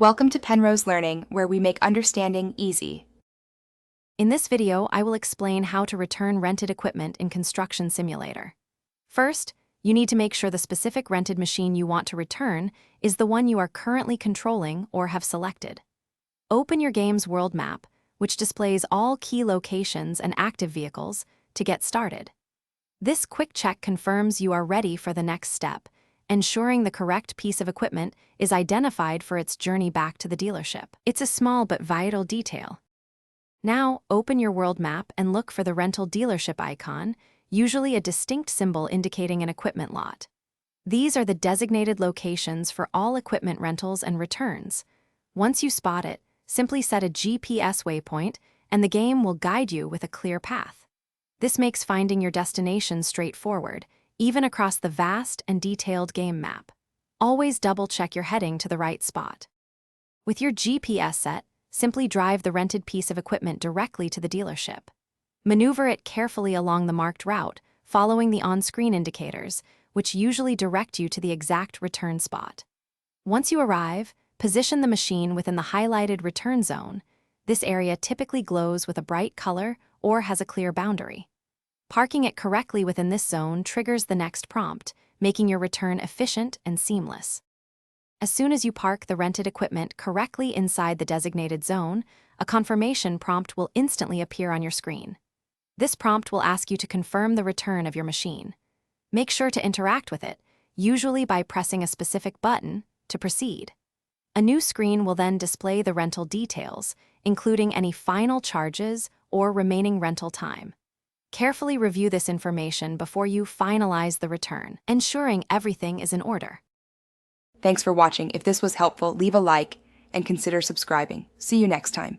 Welcome to Penrose Learning, where we make understanding easy. In this video, I will explain how to return rented equipment in Construction Simulator. First, you need to make sure the specific rented machine you want to return is the one you are currently controlling or have selected. Open your game's world map, which displays all key locations and active vehicles, to get started. This quick check confirms you are ready for the next step, ensuring the correct piece of equipment is identified for its journey back to the dealership. It's a small but vital detail. Now, open your world map and look for the rental dealership icon, usually a distinct symbol indicating an equipment lot. These are the designated locations for all equipment rentals and returns. Once you spot it, simply set a GPS waypoint, and the game will guide you with a clear path. This makes finding your destination straightforward, even across the vast and detailed game map. Always double-check you're heading to the right spot. With your GPS set, simply drive the rented piece of equipment directly to the dealership. Maneuver it carefully along the marked route, following the on-screen indicators, which usually direct you to the exact return spot. Once you arrive, position the machine within the highlighted return zone. This area typically glows with a bright color or has a clear boundary. Parking it correctly within this zone triggers the next prompt, making your return efficient and seamless. As soon as you park the rented equipment correctly inside the designated zone, a confirmation prompt will instantly appear on your screen. This prompt will ask you to confirm the return of your machine. Make sure to interact with it, usually by pressing a specific button, to proceed. A new screen will then display the rental details, including any final charges or remaining rental time. Carefully review this information before you finalize the return, ensuring everything is in order. Thanks for watching. If this was helpful, leave a like and consider subscribing. See you next time.